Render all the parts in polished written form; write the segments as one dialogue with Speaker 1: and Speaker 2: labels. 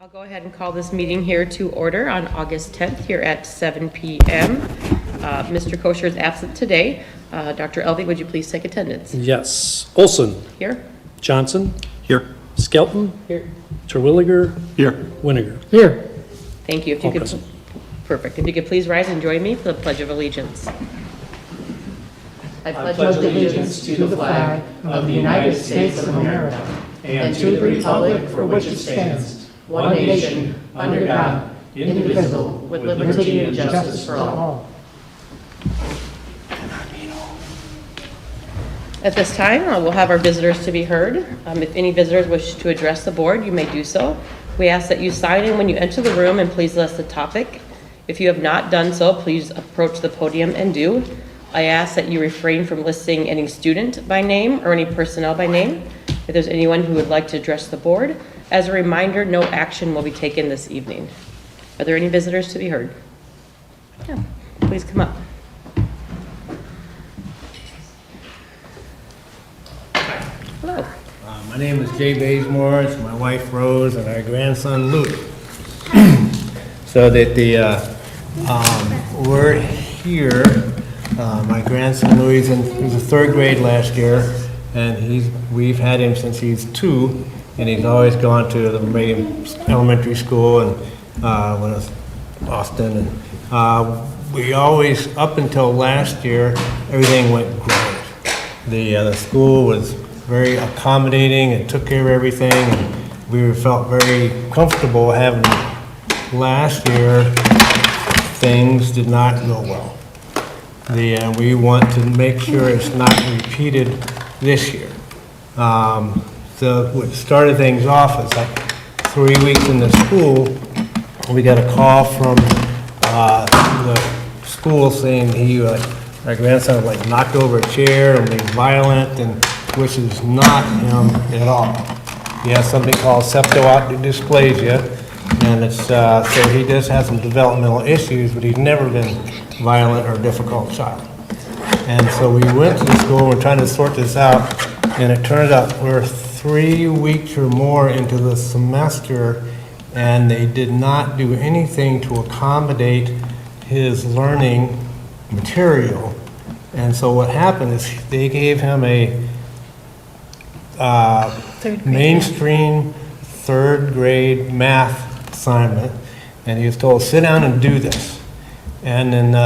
Speaker 1: I'll go ahead and call this meeting here to order on August 10th here at 7 p.m. Mr. Kosher is absent today. Dr. Elvey, would you please take attendance?
Speaker 2: Yes. Olson.
Speaker 1: Here.
Speaker 2: Johnson.
Speaker 3: Here.
Speaker 2: Skelton.
Speaker 1: Here.
Speaker 2: Terwilliger.
Speaker 3: Here.
Speaker 2: Winiger.
Speaker 3: Here.
Speaker 1: Thank you. If you
Speaker 2: All
Speaker 1: could,
Speaker 2: present.
Speaker 1: perfect. If you could please rise and join me for the Pledge of Allegiance.
Speaker 4: I pledge allegiance to the flag of the United States of America and to the republic for which it stands, one nation, under God, indivisible, with liberty and justice for all.
Speaker 1: At this time, we'll have our visitors to be heard. If any visitors wish to address the board, you may do so. We ask that you sign in when you enter the room and please list the topic. If you have not done so, please approach the podium and do. I ask that you refrain from listing any student by name or any personnel by name. If there's anyone who would like to address the board, as a reminder, no action will be taken this evening. Are there any visitors to be heard? Yeah, please come up. Hello.
Speaker 5: My name is Jay Bazemore. It's my wife Rose and our grandson Luke. So that we're here. My grandson Louis, he was in third grade last year, and we've had him since he's 2, and he's always gone to the Vermillion elementary school and when it was Austin, and we always, up until last year, everything went great. The school was very accommodating and took care of everything, and we felt very comfortable having him. Last year, things did not go well. We want to make sure it's not repeated this year. So what started things off is like 3 weeks in the school, we got a call from the school saying my grandson knocked over a chair and was violent, and which is not him at all. He has something called septooptic dysplasia, and it's so he does have some developmental issues, but he's never been violent or difficult child. And so we went to the school, we're trying to sort this out, and it turns out we're 3 weeks or more into the semester, and they did not do anything to accommodate his learning material. And so what happened is they gave him a mainstream third grade math assignment, and he was told, sit down and do this. And then,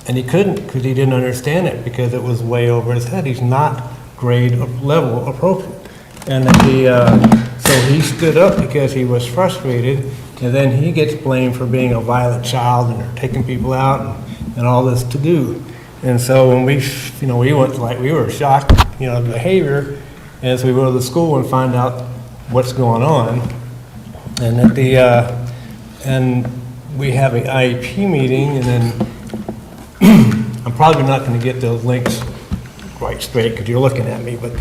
Speaker 5: and he couldn't because he didn't understand it because it was way over his head. He's not grade level appropriate. And so he stood up because he was frustrated, and then he gets blamed for being a violent child and they're taking people out and all this to do. And so when we went, we were shocked, the behavior, and so we go to the school and find out what's going on. And and we have an IEP meeting, and then I'm probably not going to get those links quite straight because you're looking at me, but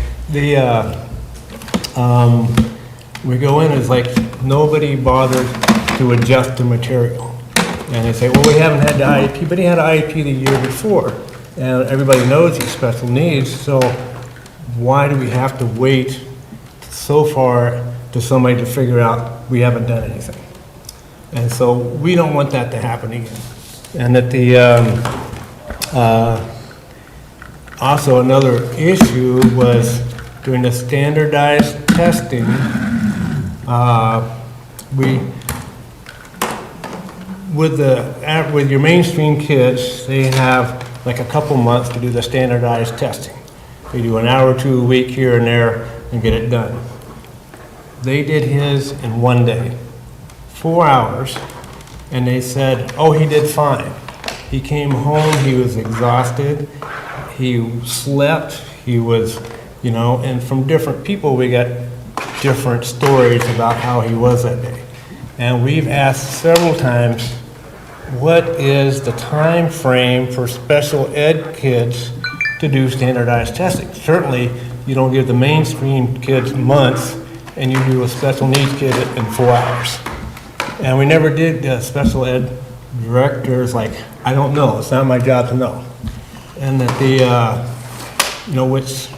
Speaker 5: we go in, it's like nobody bothered to adjust the material. And they say, well, we haven't had the IEP, but he had an IEP the year before. And everybody knows he's special needs, so why do we have to wait so far to somebody to figure out we haven't done anything? And so we don't want that to happen again. And that also another issue was during the standardized testing, with your mainstream kids, they have like a couple months to do the standardized testing. They do an hour or 2 a week here and there and get it done. They did his in 1 day, 4 hours, and they said, oh, he did fine. He came home, he was exhausted, he slept, he was, and from different people we got different stories about how he was that day. And we've asked several times, what is the time frame for special ed kids to do standardized testing? Certainly, you don't give the mainstream kids months, and you do a special needs kid in 4 hours. And we never did special ed directors I don't know, it's not my job to know. And that which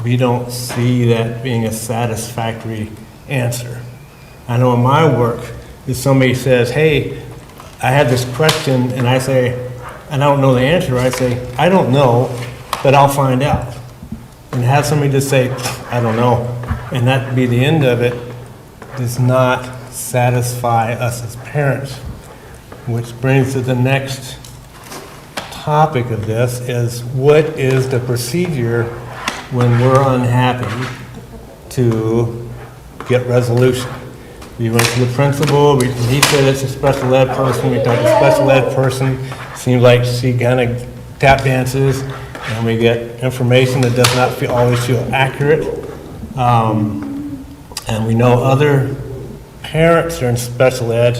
Speaker 5: we don't see that being a satisfactory answer. I know in my work, if somebody says, hey, I had this question, and I say, and I don't know the answer, I say, I don't know, but I'll find out. And have somebody just say, I don't know, and that be the end of it, does not satisfy us as parents. Which brings to the next topic of this is, what is the procedure when we're unhappy to get resolution? We went to the principal, he said it's a special ed person, we talked to a special ed person, seems like she kind of tap dances, and we get information that does not always feel accurate. And we know other parents are in special ed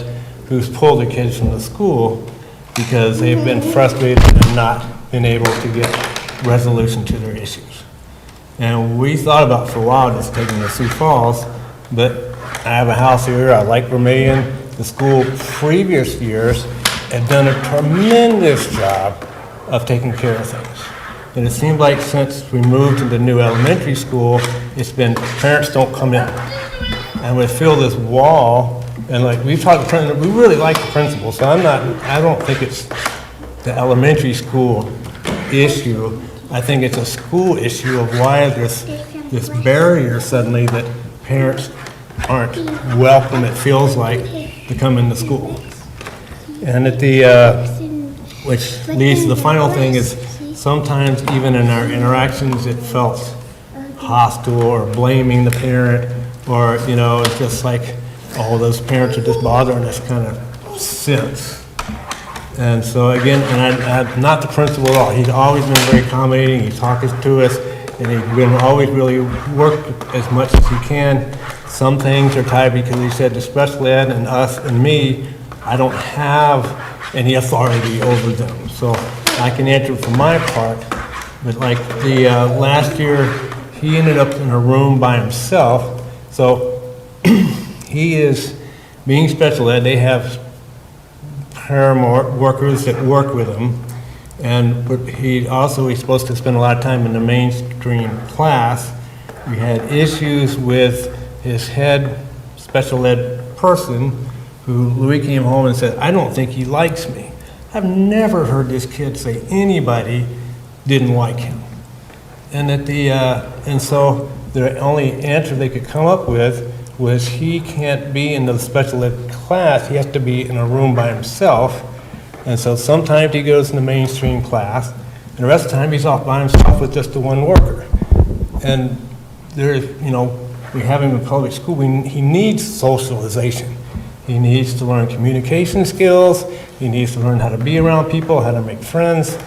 Speaker 5: who's pulled their kids from the school because they've been frustrated and not been able to get resolution to their issues. And we thought about for a while just taking the Sioux Falls, but I have a house here, I like Vermillion. The school previous years had done a tremendous job of taking care of things. And it seemed like since we moved to the new elementary school, it's been parents don't come in. And we feel this wall, and like we've talked to principal, we really like the principal, so I don't think it's the elementary school issue. I think it's a school issue of why there's this barrier suddenly that parents aren't welcome, it feels like, to come into school. And at which leads to the final thing is, sometimes even in our interactions, it felt hostile or blaming the parent, or, it's just like, oh, those parents are just bothering us kind of sense. And so again, and I'm not the principal at all. He's always been very accommodating. He talks to us, and he's been always really worked as much as he can. Some things are tied because he said the special ed and us and me, I don't have any authority over them. So I can answer for my part, but like the last year, he ended up in a room by himself. So he is being special ed. They have paramore workers that work with him, but he's supposed to spend a lot of time in the mainstream class. We had issues with his head special ed person, who Louis came home and said, I don't think he likes me. I've never heard this kid say anybody didn't like him. And so the only answer they could come up with was he can't be in the special ed class, he has to be in a room by himself. And so sometimes he goes in the mainstream class, and the rest of the time he's off by himself with just the one worker. And we have him in public school, he needs socialization. He needs to learn communication skills, he needs to learn how to be around people, how to make friends,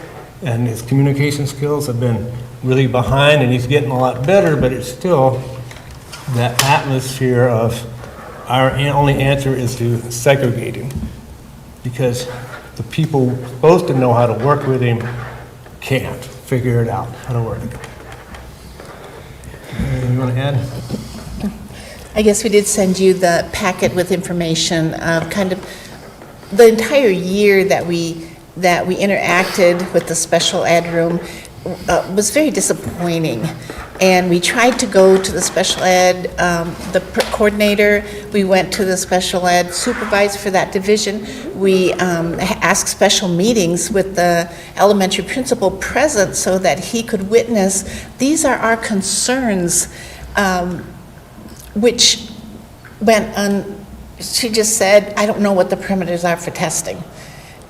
Speaker 5: and his communication skills have been really behind, and he's getting a lot better, but it's still that atmosphere of our only answer is to segregate him, because the people supposed to know how to work with him can't figure it out, how to work with him. You want to add?
Speaker 4: I guess we did send you the packet with information of kind of the entire year that we interacted with the special ed room was very disappointing. And we tried to go to the special ed, coordinator, we went to the special ed supervisor for that division. We asked special meetings with the elementary principal present so that he could witness, these are our concerns, which went on. She just said, I don't know what the parameters are for testing.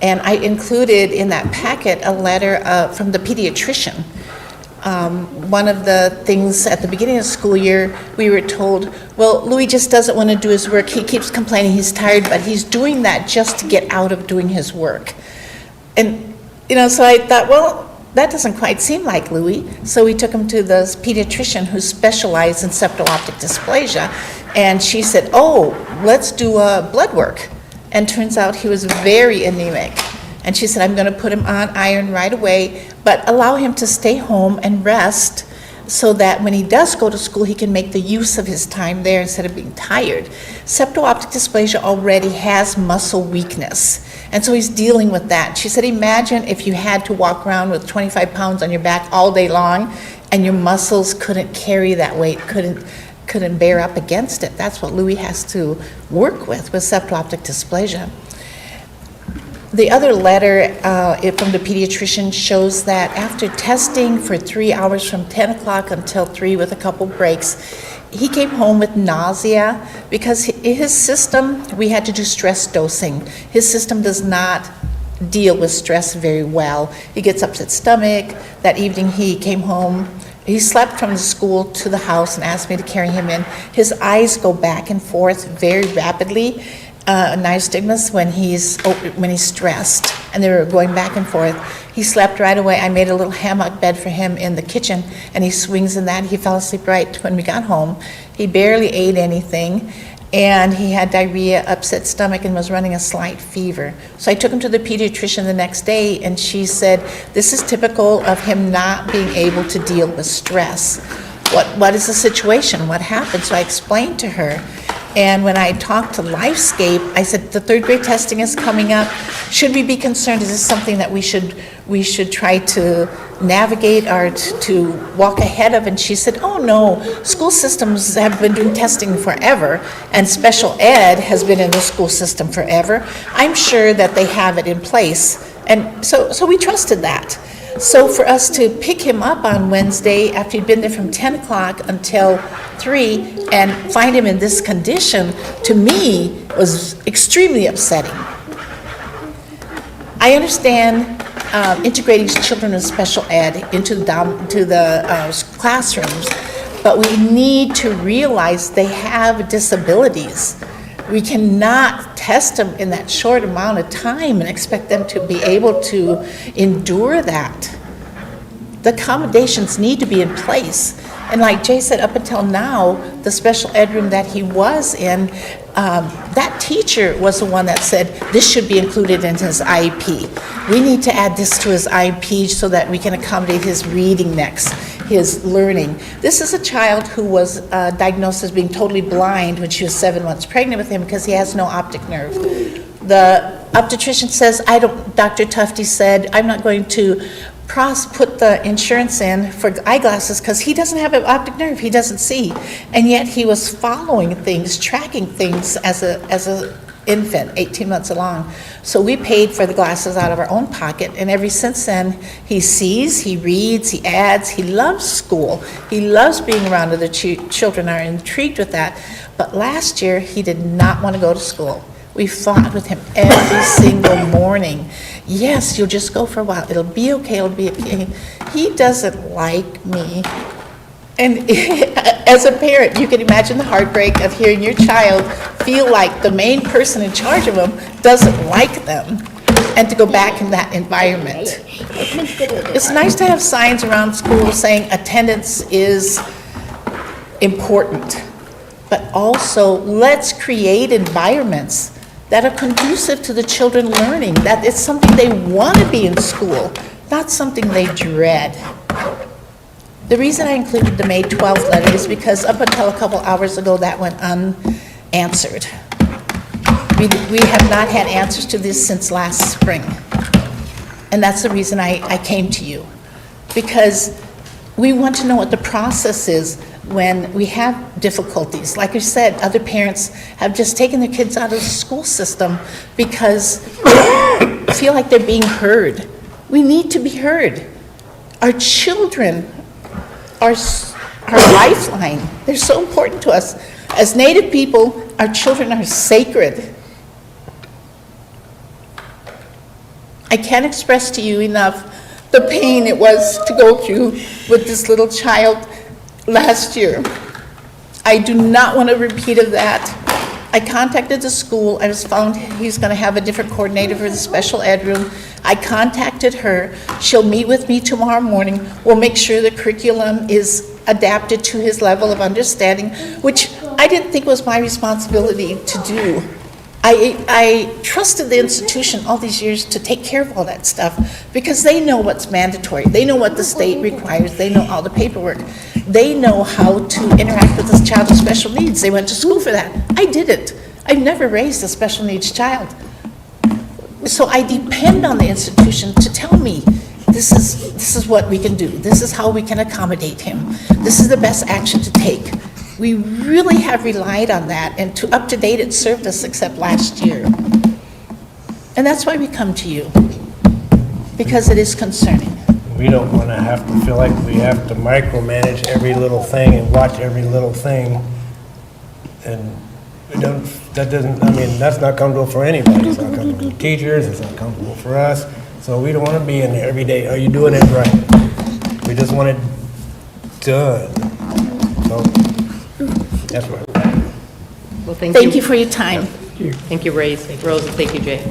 Speaker 4: And I included in that packet a letter from the pediatrician. One of the things at the beginning of the school year, we were told, well, Louis just doesn't want to do his work. He keeps complaining he's tired, but he's doing that just to get out of doing his work. And, so I thought, well, that doesn't quite seem like Louis. So we took him to the pediatrician who specialized in septal-optic dysplasia. And she said, oh, let's do a blood work. And turns out he was very anemic. And she said, I'm going to put him on iron right away, but allow him to stay home and rest so that when he does go to school, he can make the use of his time there instead of being tired. Septal-optic dysplasia already has muscle weakness, and so he's dealing with that. She said, imagine if you had to walk around with 25 pounds on your back all day long and your muscles couldn't carry that weight, couldn't couldn't bear up against it. That's what Louis has to work with septo-optic dysplasia. The other letter from the pediatrician shows that after testing for 3 hours from 10 o'clock until 3 with a couple breaks, he came home with nausea because his system, we had to do stress dosing. His system does not deal with stress very well. He gets upset stomach. That evening he came home. He slept from the school to the house and asked me to carry him in. His eyes go back and forth very rapidly. Nystagmus when he's stressed, and they were going back and forth. He slept right away. I made a little hammock bed for him in the kitchen, and he swings in that. He fell asleep right when we got home. He barely ate anything, and he had diarrhea, upset stomach, and was running a slight fever. So I took him to the pediatrician the next day, and she said, this is typical of him not being able to deal with stress. What is the situation? What happened? So I explained to her. And when I talked to Lifescape, I said, the third grade testing is coming up. Should we be concerned? Is this something that we should try to navigate or to walk ahead of? And she said, oh no, school systems have been doing testing forever, and special ed has been in the school system forever. I'm sure that they have it in place. And so we trusted that. So for us to pick him up on Wednesday after he'd been there from 10 o'clock until 3 and find him in this condition, to me, was extremely upsetting. I understand integrating children with special ed into the classrooms, but we need to realize they have disabilities. We cannot test them in that short amount of time and expect them to be able to endure that. The accommodations need to be in place. And like Jay said, up until now, the special ed room that he was in, that teacher was the one that said, this should be included in his IEP. We need to add this to his IEP so that we can accommodate his reading next, his learning. This is a child who was diagnosed as being totally blind when she was 7 months pregnant with him because he has no optic nerve. The obstetrician says, Dr. Tufte said, I'm not going to put the insurance in for eyeglasses because he doesn't have an optic nerve, he doesn't see. And yet he was following things, tracking things as a infant, 18 months along. So we paid for the glasses out of our own pocket, and ever since then, he sees, he reads, he adds, he loves school. He loves being around other children, are intrigued with that. But last year, he did not want to go to school. We fought with him every single morning. Yes, you'll just go for a while. It'll be okay, it'll be okay. He doesn't like me. And as a parent, you can imagine the heartbreak of hearing your child feel like the main person in charge of them doesn't like them, and to go back in that environment. It's nice to have signs around school saying attendance is important, but also let's create environments that are conducive to the children learning, that it's something they want to be in school, not something they dread. The reason I included the May 12th letter is because up until a couple hours ago, that went unanswered. We have not had answers to this since last spring. And that's the reason I came to you. Because we want to know what the process is when we have difficulties. Like I said, other parents have just taken their kids out of the school system because they feel like they're being heard. We need to be heard. Our children are our lifeline. They're so important to us. As Native people, our children are sacred. I can't express to you enough the pain it was to go through with this little child last year. I do not want a repeat of that. I contacted the school. I was found he's going to have a different coordinator for the special ed room. I contacted her. She'll meet with me tomorrow morning. We'll make sure the curriculum is adapted to his level of understanding, which I didn't think was my responsibility to do. I trusted the institution all these years to take care of all that stuff because they know what's mandatory. They know what the state requires. They know all the paperwork. They know how to interact with this child with special needs. They went to school for that. I didn't. I've never raised a special needs child. So I depend on the institution to tell me, this is what we can do. This is how we can accommodate him. This is the best action to take. We really have relied on that, and to up to date, it served us except last year. And that's why we come to you, because it is concerning.
Speaker 5: We don't want to have to feel like we have to micromanage every little thing and watch every little thing. And that's not comfortable for anybody. It's not comfortable for teachers, it's not comfortable for us. So we don't want to be in there every day, are you doing it right? We just want it done. So that's where we're at.
Speaker 1: Well,
Speaker 4: Thank you for your time.
Speaker 1: Thank you, Rose, and thank you, Jay.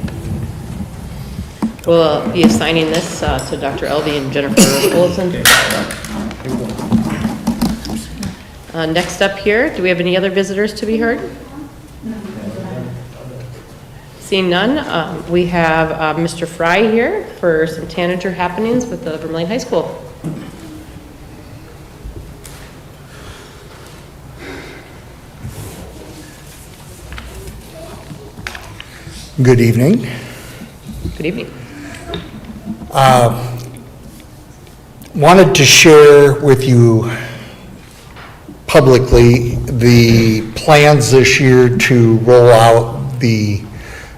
Speaker 1: We'll be assigning this to Dr. Elvey and Jennifer Olson. Next up here, do we have any other visitors to be heard? Seeing none, we have Mr. Fry here for some tanager happenings with the Vermillion High School.
Speaker 3: Good evening.
Speaker 1: Good evening.
Speaker 3: Wanted to share with you publicly the plans this year to roll out the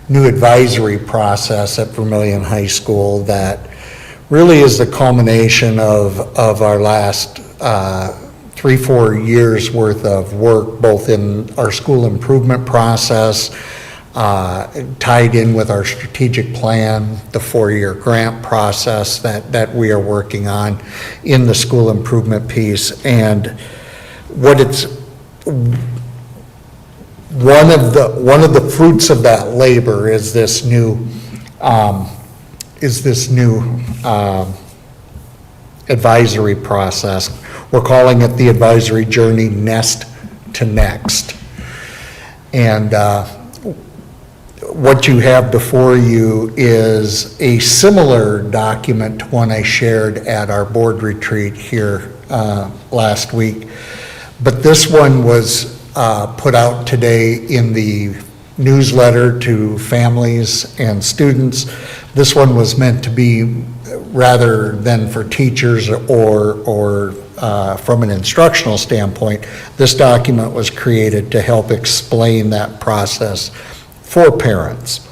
Speaker 3: new advisory process at Vermillion High School that really is the culmination of our last 3-4 years worth of work, both in our school improvement process, tied in with our strategic plan, the 4-year grant process that we are working on in the school improvement piece. And what it's, one of the fruits of that labor is this new advisory process. We're calling it the advisory journey Nest to Next. And what you have before you is a similar document to one I shared at our board retreat here last week. But this one was put out today in the newsletter to families and students. This one was meant to be, rather than for teachers or from an instructional standpoint, this document was created to help explain that process for parents.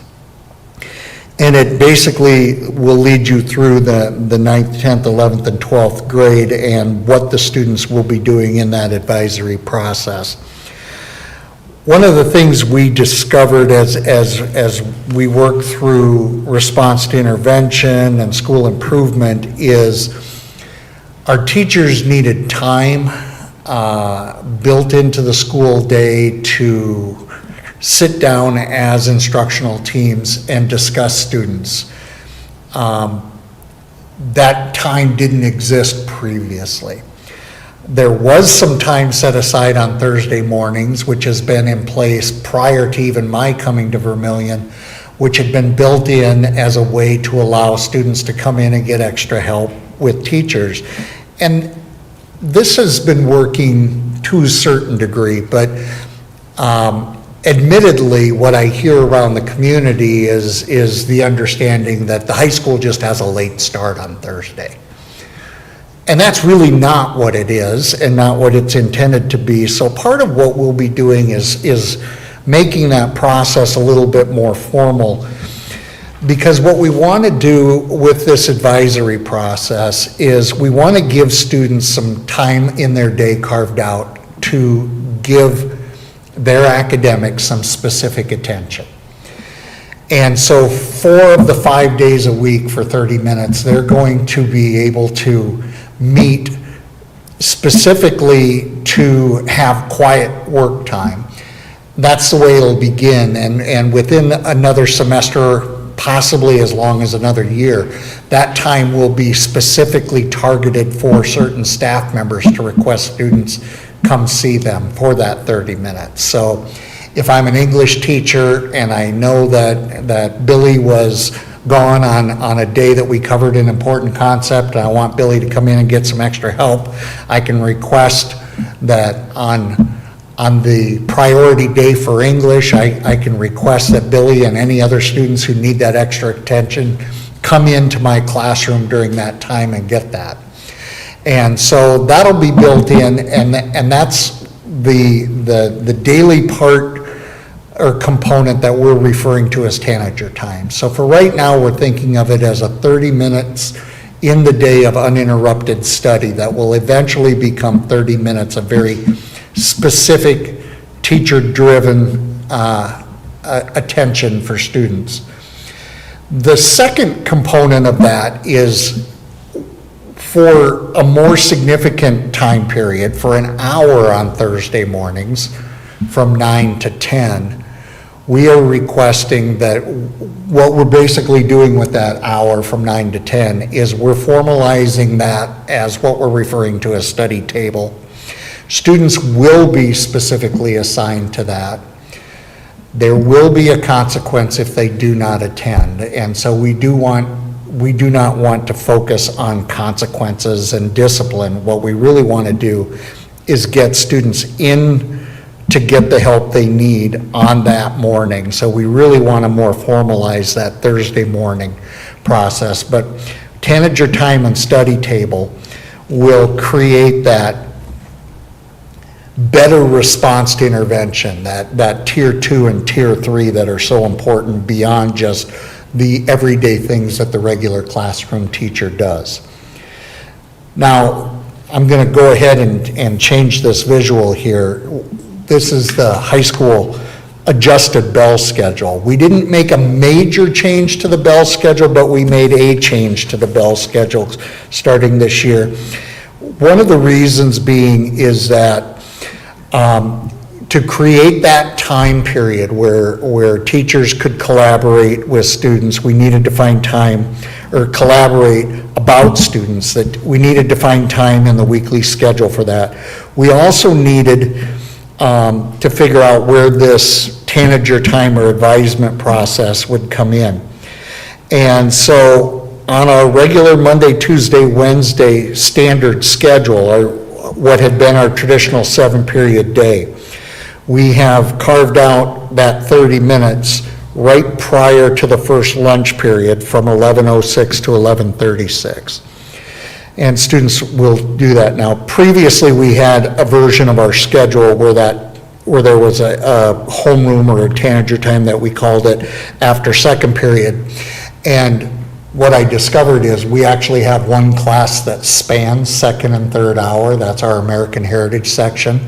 Speaker 3: And it basically will lead you through the 9th, 10th, 11th, and 12th grade and what the students will be doing in that advisory process. One of the things we discovered as we work through response to intervention and school improvement is our teachers needed time built into the school day to sit down as instructional teams and discuss students. That time didn't exist previously. There was some time set aside on Thursday mornings, which has been in place prior to even my coming to Vermillion, which had been built in as a way to allow students to come in and get extra help with teachers. And this has been working to a certain degree, but admittedly, what I hear around the community is the understanding that the high school just has a late start on Thursday. And that's really not what it is and not what it's intended to be. So part of what we'll be doing is making that process a little bit more formal, because what we want to do with this advisory process is we want to give students some time in their day carved out to give their academics some specific attention. And so 4 of the 5 days a week for 30 minutes, they're going to be able to meet specifically to have quiet work time. That's the way it'll begin, and within another semester, possibly as long as another year, that time will be specifically targeted for certain staff members to request students come see them for that 30 minutes. So if I'm an English teacher and I know that Billy was gone on a day that we covered an important concept and I want Billy to come in and get some extra help, I can request that on the priority day for English, I can request that Billy and any other students who need that extra attention come into my classroom during that time and get that. And so that'll be built in, and that's the daily part or component that we're referring to as tanager time. So for right now, we're thinking of it as a 30 minutes in the day of uninterrupted study that will eventually become 30 minutes of very specific teacher-driven attention for students. The second component of that is for a more significant time period, for an hour on Thursday mornings from 9 to 10, we are requesting that what we're basically doing with that hour from 9 to 10 is we're formalizing that as what we're referring to as study table. Students will be specifically assigned to that. There will be a consequence if they do not attend, and so we do not want to focus on consequences and discipline. What we really want to do is get students in to get the help they need on that morning. So we really want to more formalize that Thursday morning process. But tanager time and study table will create that better response to intervention, that tier 2 and tier 3 that are so important beyond just the everyday things that the regular classroom teacher does. Now, I'm going to go ahead and change this visual here. This is the high school adjusted bell schedule. We didn't make a major change to the bell schedule, but we made a change to the bell schedule starting this year. One of the reasons being is that to create that time period where teachers could collaborate with students, we needed to find time, or collaborate about students, that we needed to find time in the weekly schedule for that. We also needed to figure out where this tanager time or advisement process would come in. And so on our regular Monday, Tuesday, Wednesday standard schedule, or what had been our traditional 7-period day, we have carved out that 30 minutes right prior to the first lunch period from 11:06 to 11:36. And students will do that now. Previously, we had a version of our schedule where there was a homeroom or a tanager time that we called it after second period. And what I discovered is we actually have one class that spans second and third hour. That's our American Heritage section.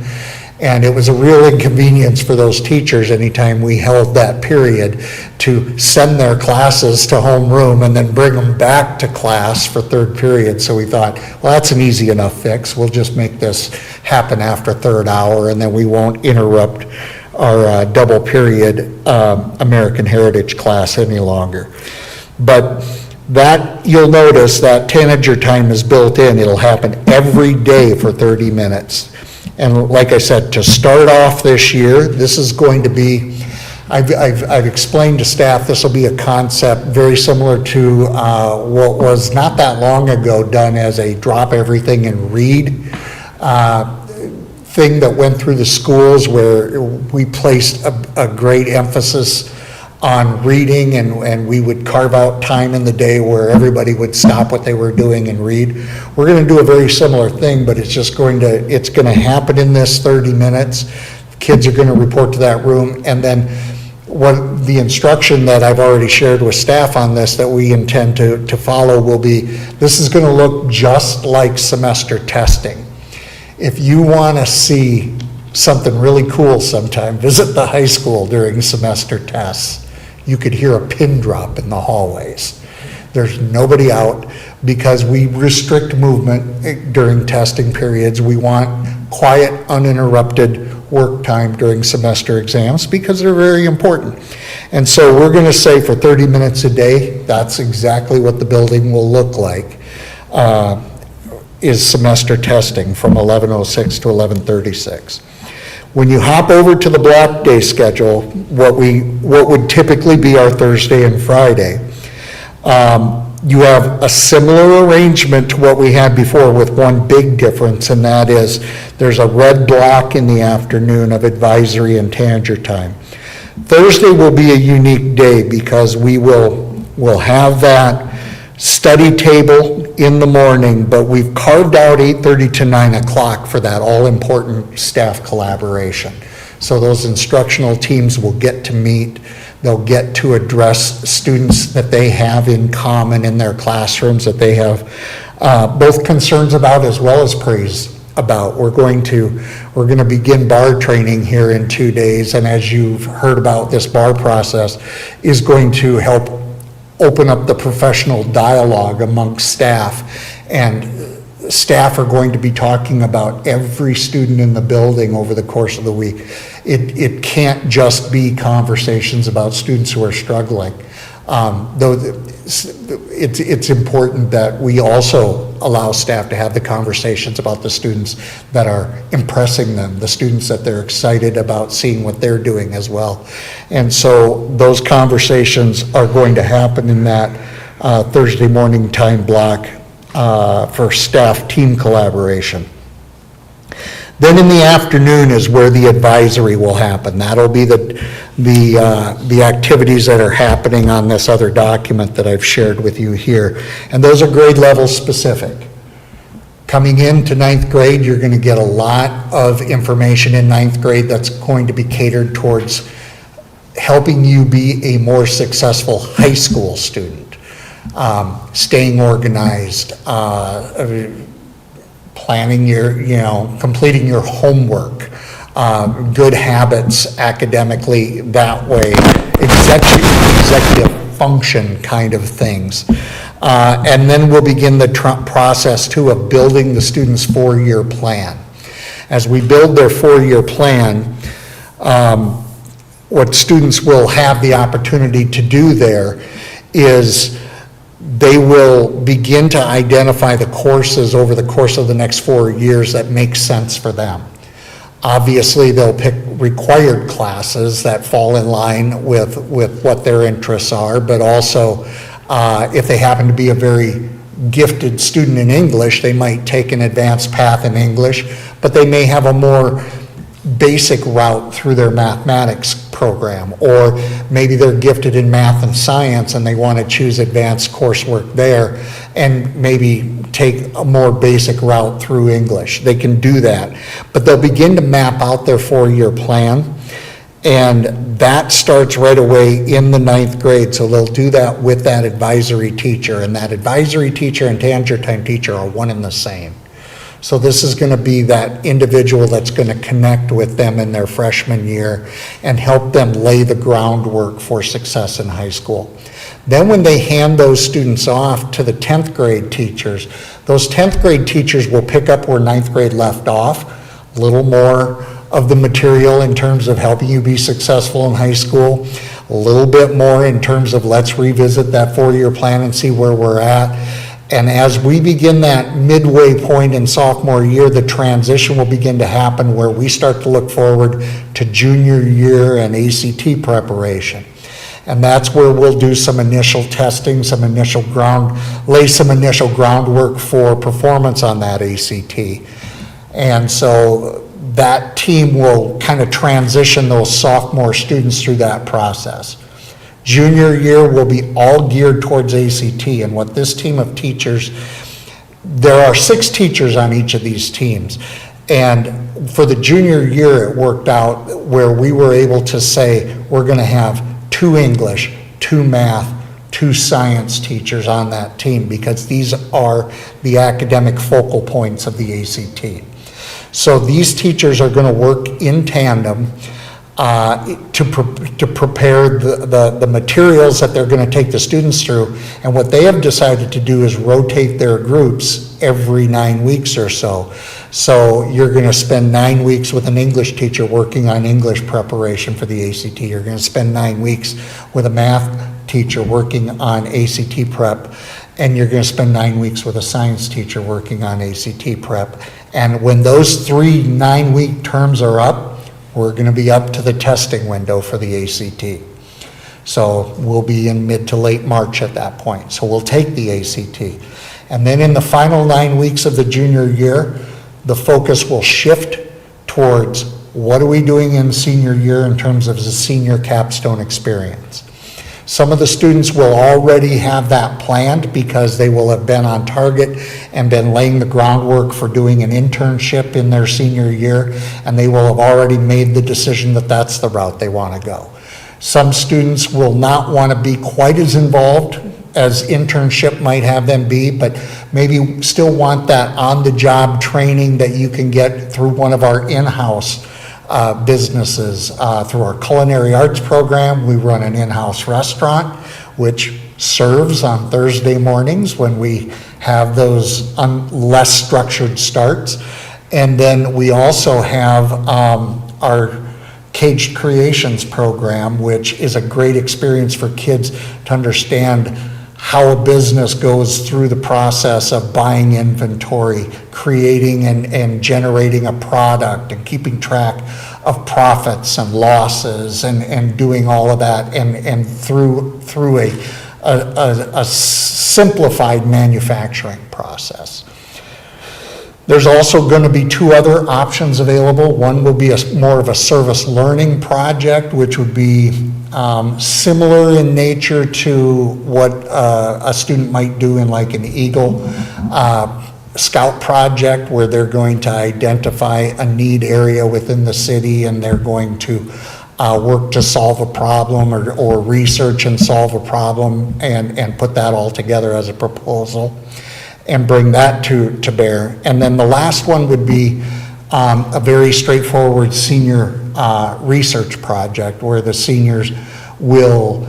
Speaker 3: And it was a real inconvenience for those teachers anytime we held that period to send their classes to homeroom and then bring them back to class for third period. So we thought, well, that's an easy enough fix. We'll just make this happen after third hour, and then we won't interrupt our double period American Heritage class any longer. But that, you'll notice that tanager time is built in. It'll happen every day for 30 minutes. And like I said, to start off this year, this is going to be, I've explained to staff, this will be a concept very similar to what was not that long ago done as a drop everything and read thing that went through the schools, where we placed a great emphasis on reading, and we would carve out time in the day where everybody would stop what they were doing and read. We're going to do a very similar thing, but it's going to happen in this 30 minutes. Kids are going to report to that room, and then what the instruction that I've already shared with staff on this that we intend to follow will be, this is going to look just like semester testing. If you want to see something really cool sometime, visit the high school during semester tests. You could hear a pin drop in the hallways. There's nobody out because we restrict movement during testing periods. We want quiet, uninterrupted work time during semester exams because they're very important. And so we're going to say for 30 minutes a day, that's exactly what the building will look like, is semester testing from 11:06 to 11:36. When you hop over to the block day schedule, what would typically be our Thursday and Friday, you have a similar arrangement to what we had before, with one big difference, and that is there's a red block in the afternoon of advisory and tanager time. Thursday will be a unique day because we'll have that study table in the morning, but we've carved out 8:30 to 9 o'clock for that all-important staff collaboration. So those instructional teams will get to meet, they'll get to address students that they have in common in their classrooms, that they have both concerns about as well as praise about. We're going to begin bar training here in 2 days, and as you've heard about, this bar process is going to help open up the professional dialogue amongst staff, and staff are going to be talking about every student in the building over the course of the week. It can't just be conversations about students who are struggling. Though it's important that we also allow staff to have the conversations about the students that are impressing them, the students that they're excited about seeing what they're doing as well. And so those conversations are going to happen in that Thursday morning time block for staff team collaboration. Then in the afternoon is where the advisory will happen. That'll be the activities that are happening on this other document that I've shared with you here. And those are grade level specific. Coming into ninth grade, you're going to get a lot of information in ninth grade that's going to be catered towards helping you be a more successful high school student. Staying organized, planning completing your homework, good habits academically that way, executive function kind of things. And then we'll begin the process too of building the student's 4-year plan. As we build their 4-year plan, what students will have the opportunity to do there is they will begin to identify the courses over the course of the next 4 years that make sense for them. Obviously, they'll pick required classes that fall in line with what their interests are, but also if they happen to be a very gifted student in English, they might take an advanced path in English, but they may have a more basic route through their mathematics program, or maybe they're gifted in math and science and they want to choose advanced coursework there and maybe take a more basic route through English. They can do that, but they'll begin to map out their 4-year plan, and that starts right away in the 9th grade. So they'll do that with that advisory teacher, and that advisory teacher and tangent time teacher are one and the same. So this is going to be that individual that's going to connect with them in their freshman year and help them lay the groundwork for success in high school. Then when they hand those students off to the 10th grade teachers, those 10th grade teachers will pick up where 9th grade left off, a little more of the material in terms of helping you be successful in high school, a little bit more in terms of let's revisit that 4-year plan and see where we're at. And as we begin that midway point in sophomore year, the transition will begin to happen where we start to look forward to junior year and ACT preparation. And that's where we'll do some initial testing, lay some initial groundwork for performance on that ACT. And so that team will kind of transition those sophomore students through that process. Junior year will be all geared towards ACT, and what this team of teachers, there are 6 teachers on each of these teams, and for the junior year it worked out where we were able to say we're going to have 2 English, 2 math, 2 science teachers on that team, because these are the academic focal points of the ACT. So these teachers are going to work in tandem to prepare the materials that they're going to take the students through. And what they have decided to do is rotate their groups every 9 weeks or so. So you're going to spend 9 weeks with an English teacher working on English preparation for the ACT. You're going to spend 9 weeks with a math teacher working on ACT prep. And you're going to spend 9 weeks with a science teacher working on ACT prep. And when those 3 9-week terms are up, we're going to be up to the testing window for the ACT. So we'll be in mid to late March at that point. So we'll take the ACT. And then in the final 9 weeks of the junior year, the focus will shift towards what are we doing in senior year in terms of the senior capstone experience. Some of the students will already have that planned because they will have been on target and been laying the groundwork for doing an internship in their senior year, and they will have already made the decision that that's the route they want to go. Some students will not want to be quite as involved as internship might have them be, but maybe still want that on-the-job training that you can get through one of our in-house businesses. Through our culinary arts program, we run an in-house restaurant, which serves on Thursday mornings when we have those less structured starts. And then we also have our Caged Creations program, which is a great experience for kids to understand how a business goes through the process of buying inventory, creating and generating a product, and keeping track of profits and losses, and doing all of that, and through a simplified manufacturing process. There's also going to be two other options available. One will be more of a service learning project, which would be similar in nature to what a student might do in like an Eagle Scout project, where they're going to identify a need area within the city, and they're going to work to solve a problem, or research and solve a problem, and put that all together as a proposal and bring that to bear. And then the last one would be a very straightforward senior research project, where the seniors will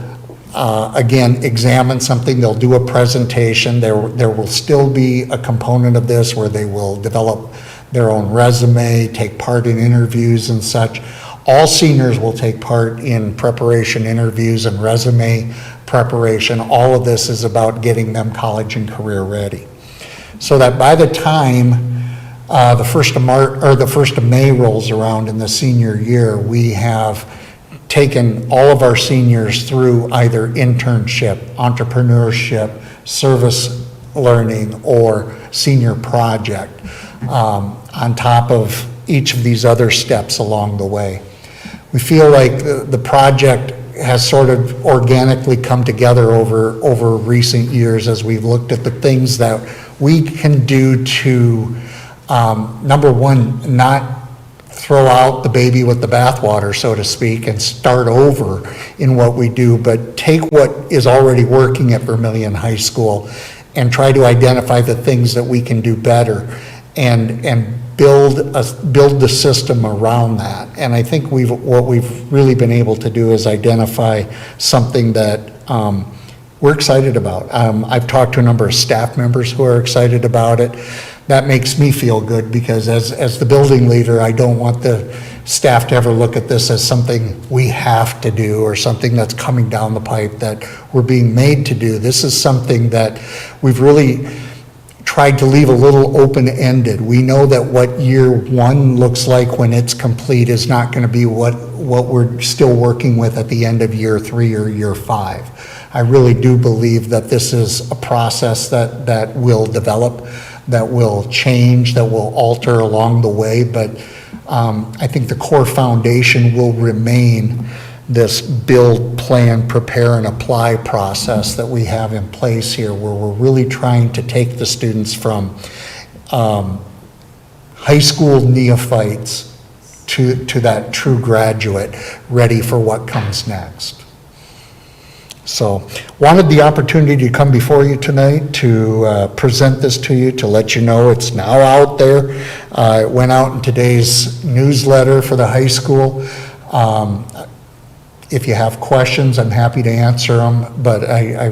Speaker 3: again examine something. They'll do a presentation. There will still be a component of this where they will develop their own resume, take part in interviews and such. All seniors will take part in preparation interviews and resume preparation. All of this is about getting them college and career ready, so that by the time the 1st of May rolls around in the senior year, we have taken all of our seniors through either internship, entrepreneurship, service learning, or senior project, on top of each of these other steps along the way. We feel like the project has sort of organically come together over recent years, as we've looked at the things that we can do to, number one, not throw out the baby with the bathwater, so to speak, and start over in what we do, but take what is already working at Vermillion High School and try to identify the things that we can do better, and build the system around that. And I think what we've really been able to do is identify something that we're excited about. I've talked to a number of staff members who are excited about it. That makes me feel good, because as the building leader, I don't want the staff to ever look at this as something we have to do, or something that's coming down the pipe that we're being made to do. This is something that we've really tried to leave a little open-ended. We know that what year one looks like when it's complete is not going to be what we're still working with at the end of year 3 or year 5. I really do believe that this is a process that will develop, that will change, that will alter along the way, but I think the core foundation will remain this build, plan, prepare, and apply process that we have in place here, where we're really trying to take the students from high school neophytes to that true graduate, ready for what comes next. So, wanted the opportunity to come before you tonight to present this to you, to let you know it's now out there. It went out in today's newsletter for the high school. If you have questions, I'm happy to answer them, but I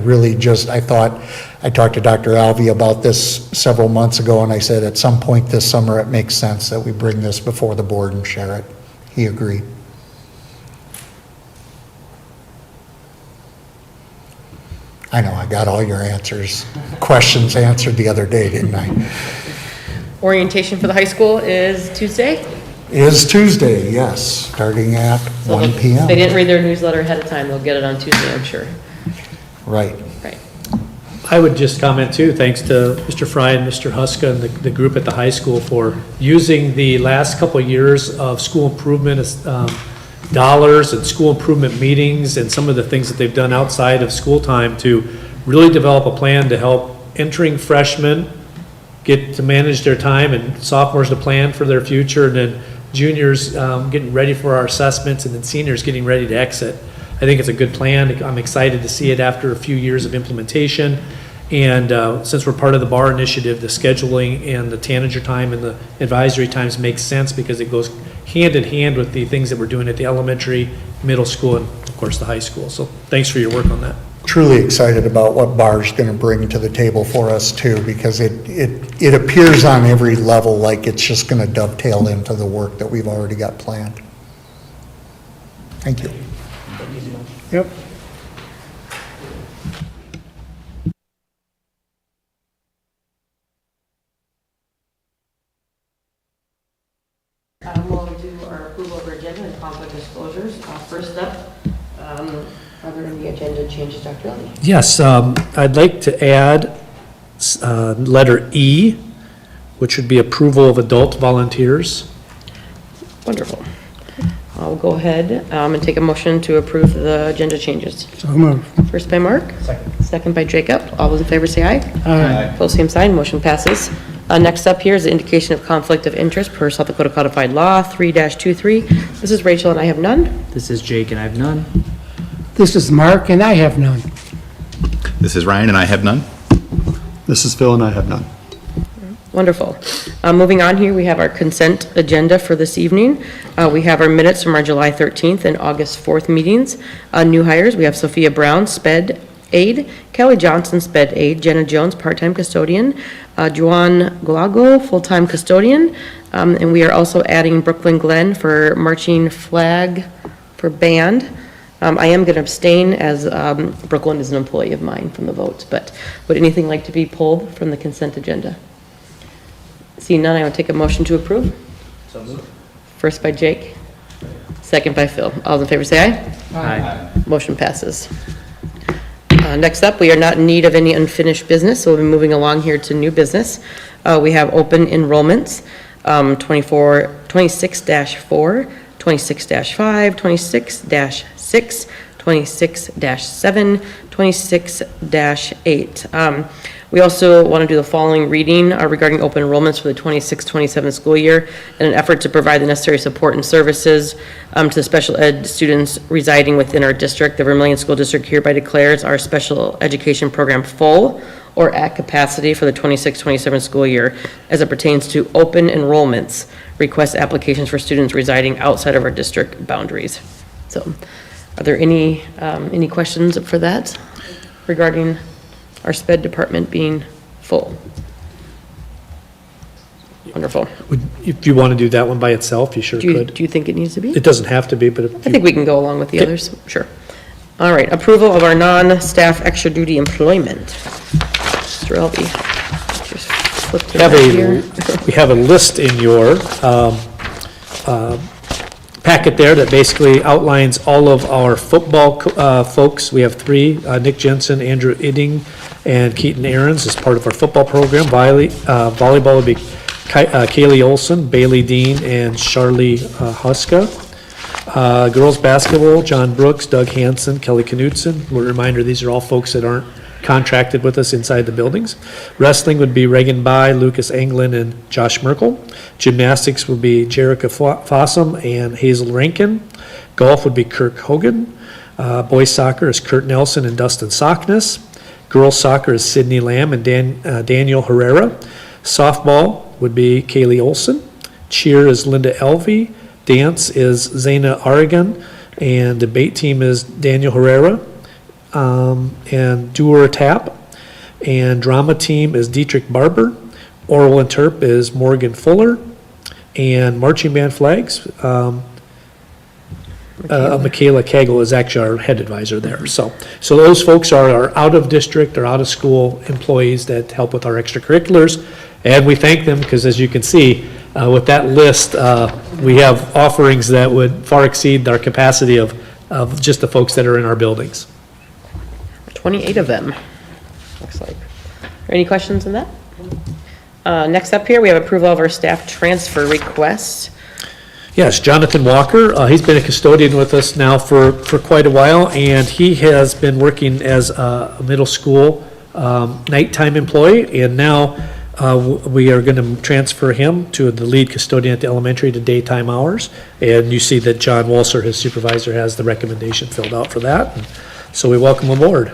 Speaker 3: talked to Dr. Alvey about this several months ago, and I said at some point this summer it makes sense that we bring this before the board and share it. He agreed. I know, I got all your questions answered the other day, didn't I?
Speaker 1: Orientation for the high school is Tuesday?
Speaker 3: Is Tuesday, yes, starting at
Speaker 1: So
Speaker 3: 1
Speaker 1: if
Speaker 3: p.m.
Speaker 1: they didn't read their newsletter ahead of time, they'll get it on Tuesday, I'm sure.
Speaker 3: Right.
Speaker 1: Right.
Speaker 2: I would just comment too, thanks to Mr. Fry and Mr. Huska and the group at the high school for using the last couple of years of school improvement dollars and school improvement meetings and some of the things that they've done outside of school time to really develop a plan to help entering freshmen get to manage their time and sophomores to plan for their future, and then juniors getting ready for our assessments, and then seniors getting ready to exit. I think it's a good plan. I'm excited to see it after a few years of implementation. And since we're part of the BAR initiative, the scheduling and the tanager time and the advisory times makes sense because it goes hand in hand with the things that we're doing at the elementary, middle school, and of course the high school. So thanks for your work on that.
Speaker 3: Truly excited about what BAR's going to bring to the table for us too, because it appears on every level like it's just going to dovetail into the work that we've already got planned. Thank you.
Speaker 4: Yep.
Speaker 1: We'll do our approval of our agenda and conflict disclosures. First up, are there any agenda changes, Dr. Elby?
Speaker 2: Yes, I'd like to add letter E, which would be approval of adult volunteers.
Speaker 1: Wonderful. I'll go ahead and take a motion to approve the agenda changes.
Speaker 4: So moved.
Speaker 1: First by Mark. Second by Jacob. All those in favor say aye.
Speaker 4: Aye.
Speaker 1: Opposed, same sign. Motion passes. Next up here is the indication of conflict of interest per South Dakota Codified Law 3-23. This is Rachel and I have none.
Speaker 6: This is Jake and I have none.
Speaker 4: This is Mark, and I have none.
Speaker 7: This is Ryan, and I have none.
Speaker 8: This is Phil, and I have none.
Speaker 1: Wonderful. Moving on here, we have our consent agenda for this evening. We have our minutes from our July 13th and August 4th meetings. New hires, we have Sophia Brown, sped aide, Kelly Johnson, sped aide, Jenna Jones, part-time custodian, Juan Gulago, full-time custodian, and we are also adding Brooklyn Glenn for marching flag for band. I am going to abstain as Brooklyn is an employee of mine from the votes, but would anything like to be pulled from the consent agenda? Seeing none, I will take a motion to approve.
Speaker 6: So moved.
Speaker 1: First by Jake, second by Phil. All those in favor say aye.
Speaker 6: Aye.
Speaker 1: Motion passes. Next up, we are not in need of any unfinished business, so we'll be moving along here to new business. We have open enrollments, 26-4, 26-5, 26-6, 26-7, 26-8. We also want to do the following reading regarding open enrollments for the 26-27 school year in an effort to provide the necessary support and services to the special ed students residing within our district. The Vermillion School District hereby declares our special education program full or at capacity for the 26-27 school year as it pertains to open enrollments, request applications for students residing outside of our district boundaries. So are there any questions for that regarding our sped department being full? Wonderful.
Speaker 2: If you want to do that one by itself, you sure could.
Speaker 1: Do you think it needs to be?
Speaker 2: It doesn't have to be, but if
Speaker 1: I think we can go along with the others, sure. All right, approval of our non-staff extra duty employment. Mr. Elby, just flip to that here.
Speaker 2: we have a list in your packet there that basically outlines all of our football folks. We have three, Nick Jensen, Andrew Idding, and Keaton Aarons as part of our football program. Volleyball would be Kaylee Olson, Bailey Dean, and Charlie Huska. Girls basketball, John Brooks, Doug Hansen, Kelly Knudsen. A reminder, these are all folks that aren't contracted with us inside the buildings. Wrestling would be Reagan Bai, Lucas Anglin, and Josh Merkel. Gymnastics would be Jerica Fossum and Hazel Rankin. Golf would be Kirk Hogan. Boys soccer is Kurt Nelson and Dustin Sockness. Girls soccer is Sydney Lamb and Daniel Herrera. Softball would be Kaylee Olson. Cheer is Linda Elvey. Dance is Zaina Aragon. And debate team is Daniel Herrera. And Doer Tap. And drama team is Dietrich Barber. Oral interp is Morgan Fuller. And marching band flags, Michaela Kegel is actually our head advisor there. So those folks are our out-of-district or out-of-school employees that help with our extracurriculars. And we thank them because, as you can see, with that list, we have offerings that would far exceed our capacity of just the folks that are in our buildings.
Speaker 1: 28 of them, looks like. Any questions on that? Next up here, we have approval of our staff transfer requests.
Speaker 2: Yes, Jonathan Walker, he's been a custodian with us now for quite a while, and he has been working as a middle school nighttime employee, and now we are going to transfer him to the lead custodian at the elementary to daytime hours. And you see that John Walser, his supervisor, has the recommendation filled out for that. And so we welcome him aboard.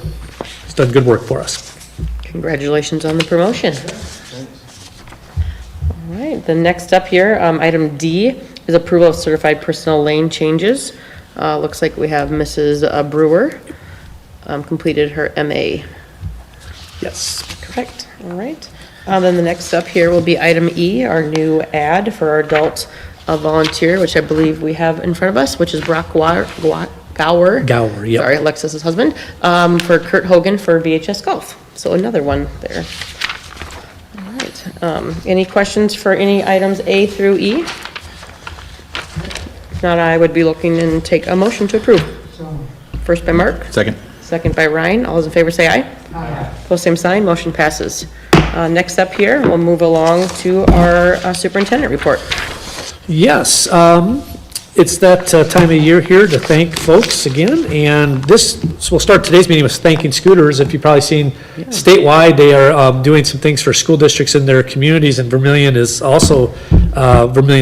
Speaker 2: He's done good work for us.
Speaker 1: Congratulations on the promotion. All right, the next up here, item D, is approval of certified personnel lane changes. Looks like we have Mrs. Brewer completed her MA.
Speaker 2: Yes.
Speaker 1: Correct, all right. Then the next up here will be item E, our new ad for our adult volunteer, which I believe we have in front of us, which is Brock Gower.
Speaker 2: Gower, yep.
Speaker 1: Sorry, Alexis's husband, for Kurt Hogan for VHS Golf. So another one there. All right, any questions for any items A through E? If not, I would be looking and take a motion to approve. First by Mark,
Speaker 7: Second.
Speaker 1: second by Ryan. All those in favor say aye. Aye. Post same sign, motion passes. Next up here, we'll move along to our superintendent report.
Speaker 2: Yes, it's that time of year here to thank folks again, and so we'll start today's meeting with thanking scooters. If you've probably seen statewide, they are doing some things for school districts in their communities, and Vermillion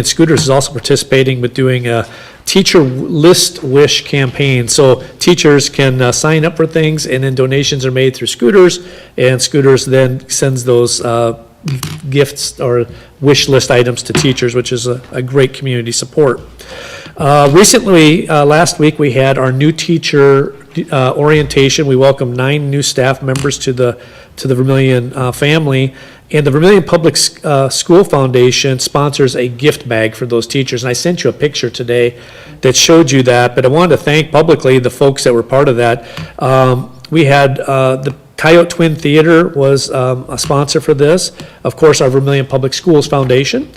Speaker 2: Scooters is also participating with doing a teacher list wish campaign. So teachers can sign up for things, and then donations are made through Scooters, and Scooters then sends those gifts or wish list items to teachers, which is a great community support. Recently, last week, we had our new teacher orientation. We welcomed 9 new staff members to the Vermillion family. And the Vermillion Public School Foundation sponsors a gift bag for those teachers. And I sent you a picture today that showed you that, but I wanted to thank publicly the folks that were part of that. We had the Coyote Twin Theater was a sponsor for this. Of course, our Vermillion Public Schools Foundation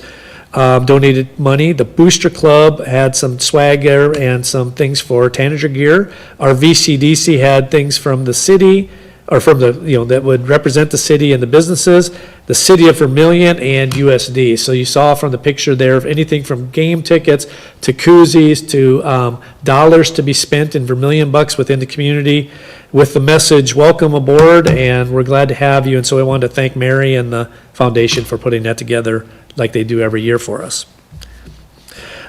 Speaker 2: donated money. The Booster Club had some swagger and some things for Tanager gear. Our VCDC had things from the city, or from that would represent the city and the businesses, the city of Vermillion, and USD. So you saw from the picture there, anything from game tickets to koozies to dollars to be spent in Vermillion bucks within the community, with the message, welcome aboard, and we're glad to have you. And so I wanted to thank Mary and the foundation for putting that together like they do every year for us.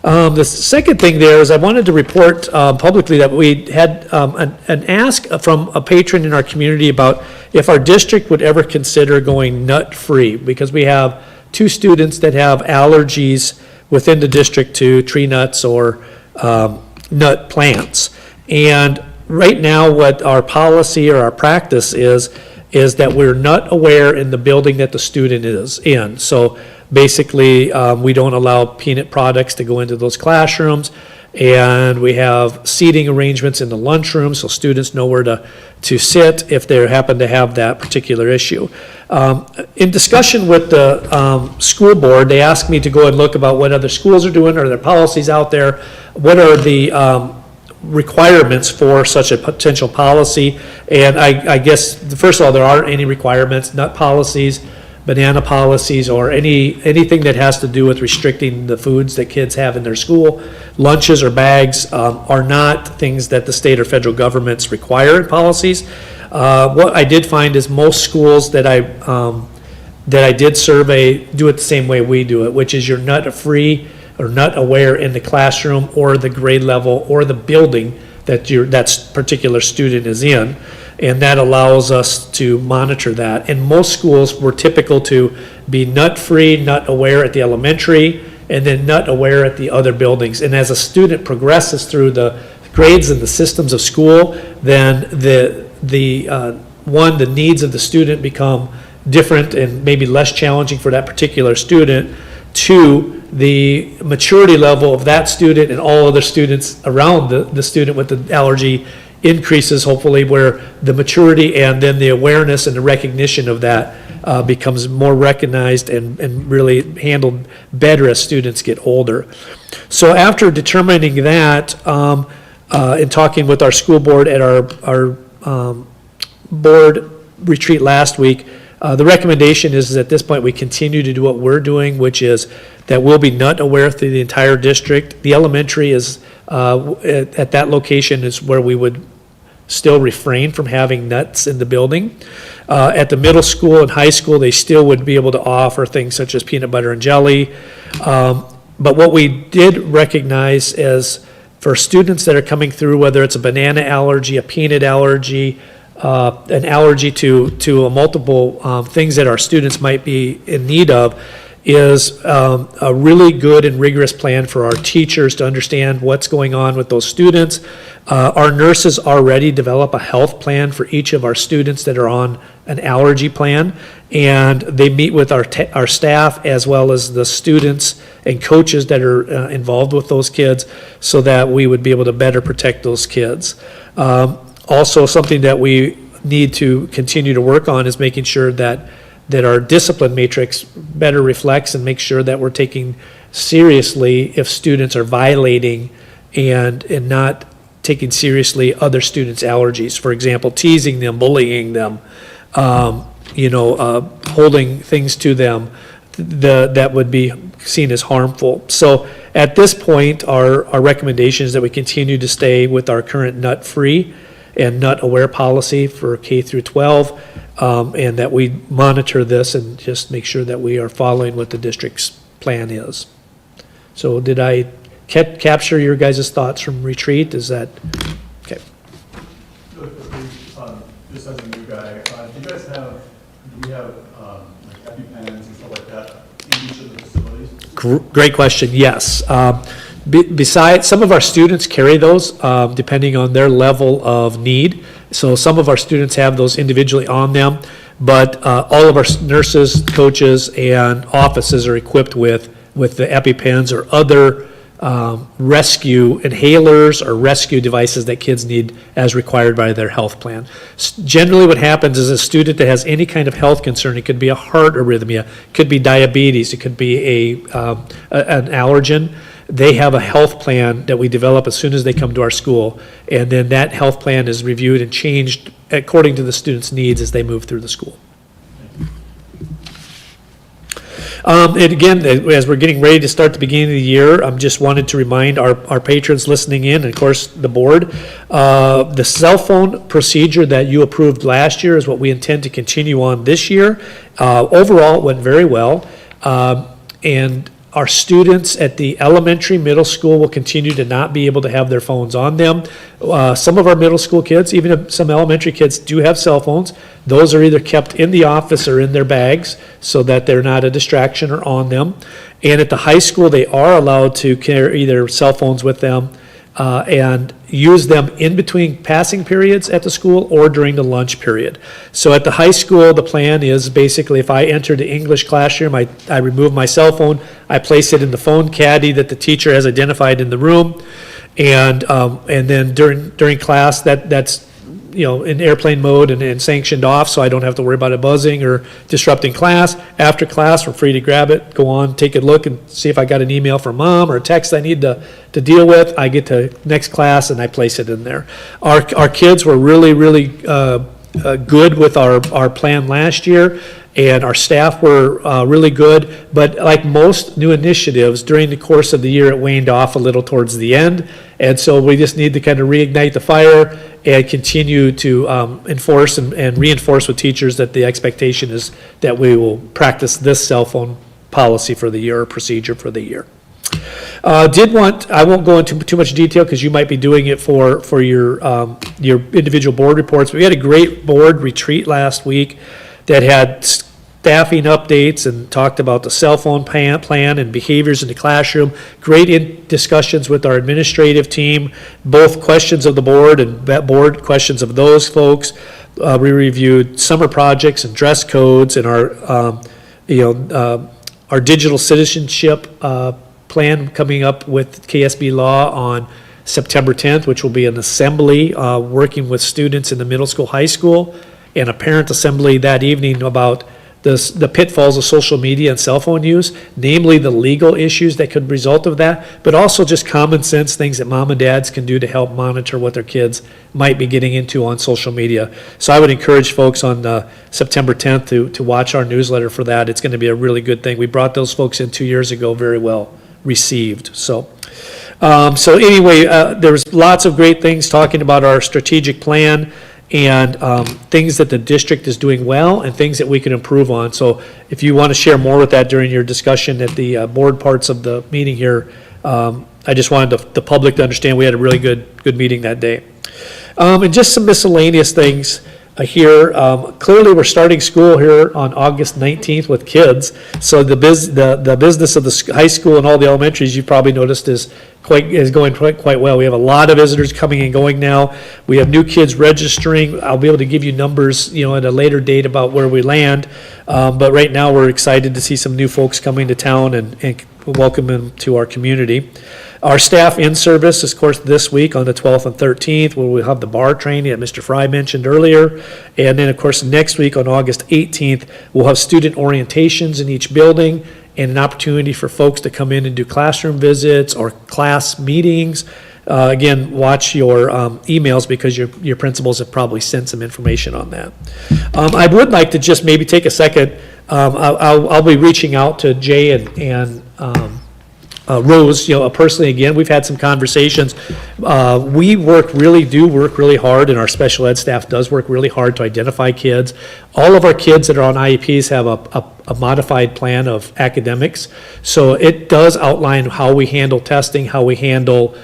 Speaker 2: The second thing there is I wanted to report publicly that we had an ask from a patron in our community about if our district would ever consider going nut-free, because we have 2 students that have allergies within the district to tree nuts or nut plants. And right now, what our policy or our practice is that we're nut aware in the building that the student is in. So basically, we don't allow peanut products to go into those classrooms, and we have seating arrangements in the lunchroom so students know where to sit if they happen to have that particular issue. In discussion with the school board, they asked me to go and look about what other schools are doing, or their policies out there, what are the requirements for such a potential policy. And I guess, first of all, there aren't any requirements, nut policies, banana policies, or anything that has to do with restricting the foods that kids have in their school. Lunches or bags are not things that the state or federal governments require in policies. What I did find is most schools that I did survey do it the same way we do it, which is you're nut-free or nut aware in the classroom or the grade level or the building that that particular student is in. And that allows us to monitor that. And most schools were typical to be nut-free, nut-aware at the elementary, and then nut-aware at the other buildings. And as a student progresses through the grades and the systems of school, then the needs of the student become different and maybe less challenging for that particular student. 2, the maturity level of that student and all other students around the student with the allergy increases, hopefully, where the maturity and then the awareness and the recognition of that becomes more recognized and really handled better as students get older. So after determining that, and talking with our school board at our board retreat last week, The recommendation is at this point, we continue to do what we're doing, which is that we'll be nut aware through the entire district. The elementary is, at that location is where we would still refrain from having nuts in the building. At the middle school and high school, they still would be able to offer things such as peanut butter and jelly. But what we did recognize is for students that are coming through, whether it's a banana allergy, a peanut allergy, an allergy to multiple things that our students might be in need of, is a really good and rigorous plan for our teachers to understand what's going on with those students. Our nurses already develop a health plan for each of our students that are on an allergy plan, and they meet with our staff as well as the students and coaches that are involved with those kids so that we would be able to better protect those kids. Also, something that we need to continue to work on is making sure that our discipline matrix better reflects and makes sure that we're taking seriously if students are violating and not taking seriously other students' allergies. For example, teasing them, bullying them, holding things to them that would be seen as harmful. So at this point, our recommendation is that we continue to stay with our current nut-free and nut-aware policy for K through 12, and that we monitor this and just make sure that we are following what the district's plan is. So did I capture your guys' thoughts from retreat? Is that, okay.
Speaker 8: Just as a new guy, do we have like EpiPens and stuff like that in each of the facilities?
Speaker 2: Great question, yes. Besides, some of our students carry those depending on their level of need. So some of our students have those individually on them, but all of our nurses, coaches, and offices are equipped with the EpiPens or other rescue inhalers or rescue devices that kids need as required by their health plan. Generally what happens is a student that has any kind of health concern, it could be a heart arrhythmia, it could be diabetes, it could be an allergen. They have a health plan that we develop as soon as they come to our school, and then that health plan is reviewed and changed according to the student's needs as they move through the school. And again, as we're getting ready to start the beginning of the year, I just wanted to remind our patrons listening in, and of course the board, the cell phone procedure that you approved last year is what we intend to continue on this year. Overall, it went very well, and our students at the elementary, middle school will continue to not be able to have their phones on them. Some of our middle school kids, even some elementary kids, do have cell phones. Those are either kept in the office or in their bags so that they're not a distraction or on them. And at the high school, they are allowed to carry their cell phones with them and use them in between passing periods at the school or during the lunch period. So at the high school, the plan is basically if I enter the English classroom, I remove my cell phone, I place it in the phone caddy that the teacher has identified in the room, and then during class, that's in airplane mode and sanctioned off, so I don't have to worry about it buzzing or disrupting class. After class, we're free to grab it, go on, take a look, and see if I got an email from mom or a text I need to deal with. I get to next class and I place it in there. Our kids were really good with our plan last year, and our staff were really good, but like most new initiatives, during the course of the year, it waned off a little towards the end, and so we just need to kind of reignite the fire and continue to enforce and reinforce with teachers that the expectation is that we will practice this cell phone policy for the year or procedure for the year. I won't go into too much detail because you might be doing it for your individual board reports, but we had a great board retreat last week that had staffing updates and talked about the cell phone plan and behaviors in the classroom. Great discussions with our administrative team, both questions of the board and board questions of those folks. We reviewed summer projects and dress codes and our digital citizenship plan coming up with KSB Law on September 10th, which will be an assembly working with students in the middle school, high school, and a parent assembly that evening about the pitfalls of social media and cell phone use, namely the legal issues that could result of that, but also just common sense things that mom and dads can do to help monitor what their kids might be getting into on social media. So I would encourage folks on September 10th to watch our newsletter for that. It's going to be a really good thing. We brought those folks in 2 years ago, very well received. So anyway, there's lots of great things talking about our strategic plan and things that the district is doing well and things that we can improve on. So if you want to share more with that during your discussion at the board parts of the meeting here, I just wanted the public to understand we had a really good meeting that day. And just some miscellaneous things here. Clearly, we're starting school here on August 19th with kids. So the business of the high school and all the elementaries, you've probably noticed, is going quite well. We have a lot of visitors coming and going now. We have new kids registering. I'll be able to give you numbers, at a later date about where we land. But right now, we're excited to see some new folks coming to town and welcome them to our community. Our staff in service, of course, this week on the 12th and 13th, where we'll have the bar training that Mr. Fry mentioned earlier. And then, of course, next week on August 18th, we'll have student orientations in each building and an opportunity for folks to come in and do classroom visits or class meetings. Again, watch your emails because your principals have probably sent some information on that. I would like to just maybe take a second. I'll be reaching out to Jay and Rose, personally. Again, we've had some conversations. We do work really hard, and our special ed staff does work really hard to identify kids. All of our kids that are on IEPs have a modified plan of academics. So it does outline how we handle testing, how we handle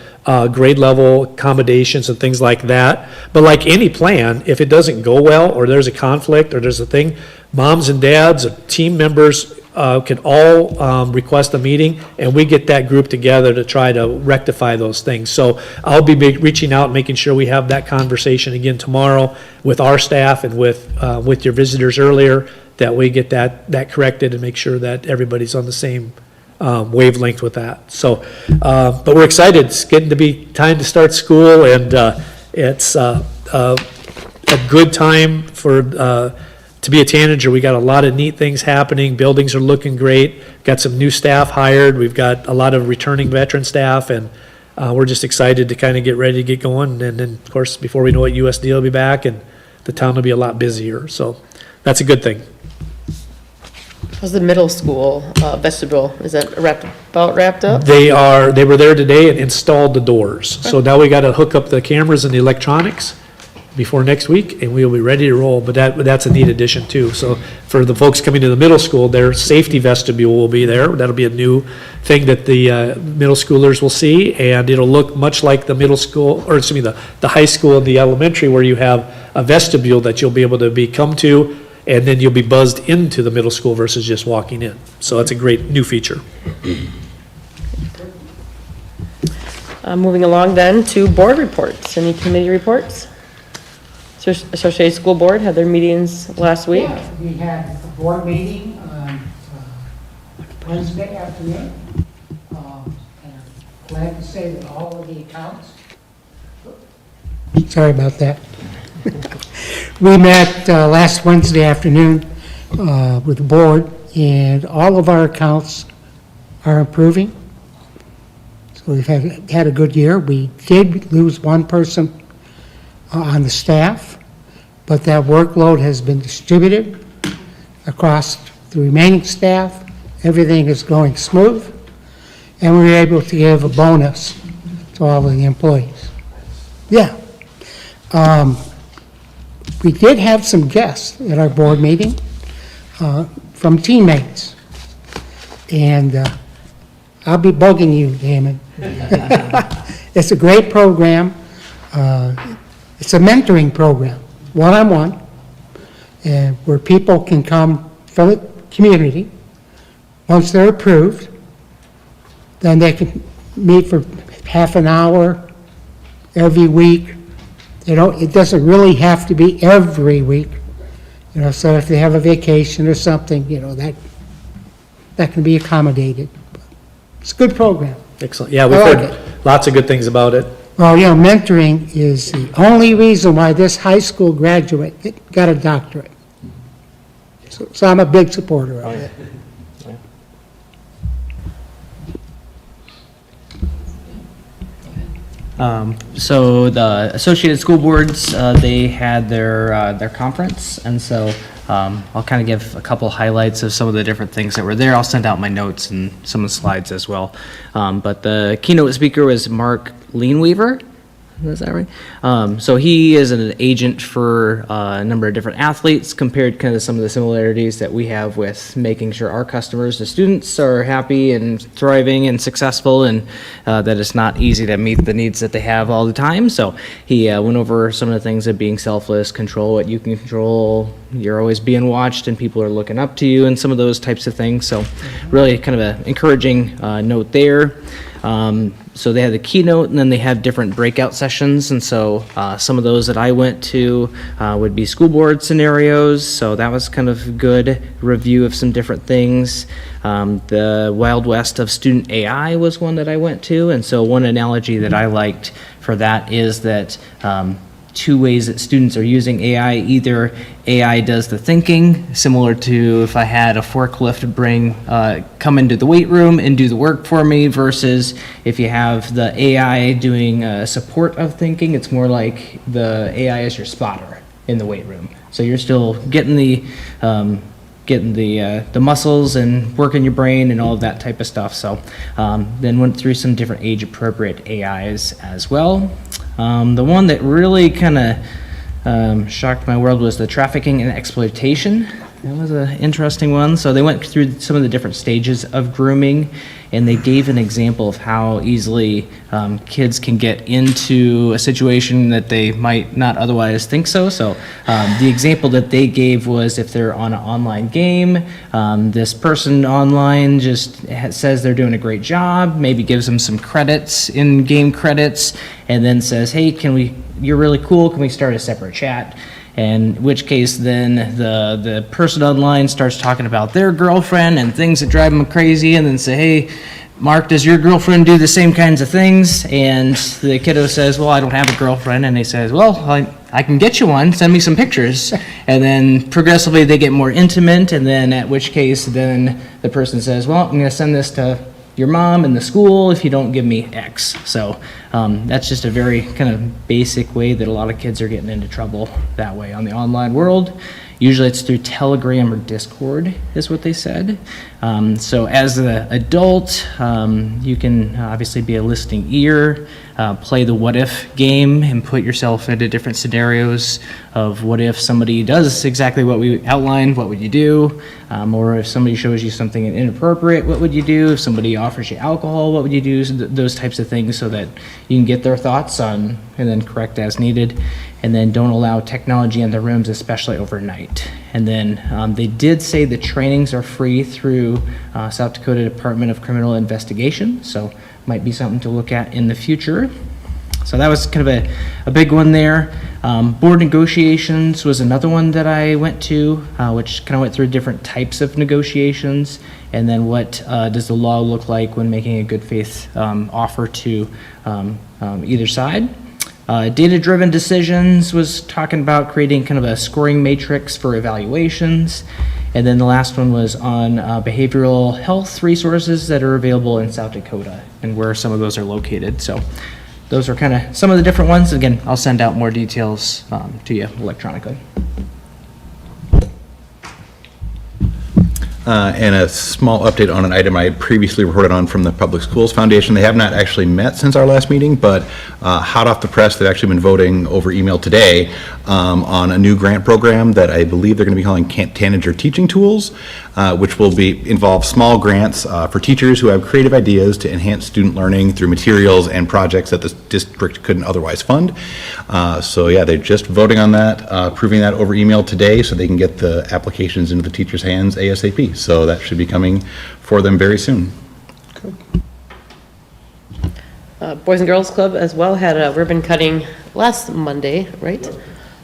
Speaker 2: grade level accommodations and things like that. But like any plan, if it doesn't go well, or there's a conflict, or there's a thing, moms and dads, team members can all request a meeting, and we get that group together to try to rectify those things. So I'll be reaching out and making sure we have that conversation again tomorrow with our staff and with your visitors earlier, that we get that corrected and make sure that everybody's on the same wavelength with that. So, but we're excited. It's getting to be time to start school, and it's a good time to be a tanager. We got a lot of neat things happening. Buildings are looking great. Got some new staff hired. We've got a lot of returning veteran staff, and we're just excited to kind of get ready to get going. And then, of course, before we know it, USD will be back, and the town will be a lot busier. So that's a good thing.
Speaker 1: How's the middle school vestibule? Is that about wrapped up?
Speaker 2: They were there today and installed the doors. So now we got to hook up the cameras and the electronics before next week, and we'll be ready to roll. But that's a neat addition too. So for the folks coming to the middle school, their safety vestibule will be there. That'll be a new thing that the middle schoolers will see, and it'll look much like the middle school, or excuse me, the high school and the elementary, where you have a vestibule that you'll be able to come to, and then you'll be buzzed into the middle school versus just walking in. So that's a great new feature.
Speaker 1: Moving along then to board reports. Any committee reports? Associated School Board had their meetings last week.
Speaker 4: Yeah, we had a board meeting on Wednesday afternoon. And I'm glad to say that all of the accounts. Sorry about that. We met last Wednesday afternoon with the board, and all of our accounts are improving. So we've had a good year. We did lose one person on the staff, but that workload has been distributed across the remaining staff. Everything is going smooth, and we were able to give a bonus to all of the employees. Yeah. We did have some guests at our board meeting from teammates, and I'll be bugging you, Damon. It's a great program. It's a mentoring program, one-on-one, and where people can come from the community. Once they're approved, then they can meet for half an hour every week. It doesn't really have to be every week, so if they have a vacation or something, that can be accommodated. It's a good program.
Speaker 2: Excellent. Yeah, we've heard lots of good things about it.
Speaker 4: Well, mentoring is the only reason why this high school graduate got a doctorate. So I'm a big supporter of it.
Speaker 6: So the Associated School Boards, they had their conference, and so I'll kind of give a couple highlights of some of the different things that were there. I'll send out my notes and some of the slides as well. But the keynote speaker was Mark Leanweaver. Is that right? So he is an agent for a number of different athletes, compared kind of some of the similarities that we have with making sure our customers, the students, are happy and thriving and successful, and that it's not easy to meet the needs that they have all the time. So he went over some of the things of being selfless, control what you can control, you're always being watched and people are looking up to you, and some of those types of things. So really kind of an encouraging note there. So they had the keynote, and then they had different breakout sessions, and so some of those that I went to would be school board scenarios, so that was kind of a good review of some different things. The Wild West of Student AI was one that I went to, and so one analogy that I liked for that is that two ways that students are using AI. Either AI does the thinking, similar to if I had a forklift come into the weight room and do the work for me, versus if you have the AI doing support of thinking, it's more like the AI is your spotter in the weight room. So you're still getting the muscles and working your brain and all of that type of stuff. So then went through some different age-appropriate AIs as well. The one that really kind of shocked my world was the trafficking and exploitation. That was an interesting one. So they went through some of the different stages of grooming, and they gave an example of how easily kids can get into a situation that they might not otherwise think so. So the example that they gave was if they're on an online game, this person online just says they're doing a great job, maybe gives them some credits, in-game credits, and then says, hey, you're really cool, can we start a separate chat? In which case then the person online starts talking about their girlfriend and things that drive them crazy, and then say, hey, Mark, does your girlfriend do the same kinds of things? And the kiddo says, well, I don't have a girlfriend. And he says, well, I can get you one, send me some pictures. And then progressively they get more intimate, and then at which case then the person says, well, I'm going to send this to your mom and the school if you don't give me X. So that's just a very kind of basic way that a lot of kids are getting into trouble that way on the online world. Usually it's through Telegram or Discord is what they said. So as an adult, you can obviously be a listening ear, play the what if game and put yourself into different scenarios of what if somebody does exactly what we outlined, what would you do? Or if somebody shows you something inappropriate, what would you do? If somebody offers you alcohol, what would you do? So those types of things, so that you can get their thoughts on and then correct as needed. And then don't allow technology in the rooms, especially overnight. And then they did say the trainings are free through South Dakota Department of Criminal Investigation, so might be something to look at in the future. So that was kind of a big one there. Board negotiations was another one that I went to, which kind of went through different types of negotiations, and then what does the law look like when making a good faith offer to either side. Data-driven decisions was talking about creating kind of a scoring matrix for evaluations. And then the last one was on behavioral health resources that are available in South Dakota and where some of those are located. So those are kind of some of the different ones. Again, I'll send out more details to you electronically.
Speaker 7: And a small update on an item I had previously reported on from the Public Schools Foundation. They have not actually met since our last meeting, but hot off the press, they've actually been voting over email today on a new grant program that I believe they're going to be calling Tanager Teaching Tools, which will involve small grants for teachers who have creative ideas to enhance student learning through materials and projects that the district couldn't otherwise fund. So yeah, they're just voting on that, approving that over email today, so they can get the applications into the teachers' hands ASAP. So that should be coming for them very soon.
Speaker 1: Boys and Girls Club as well had a ribbon cutting last Monday, right?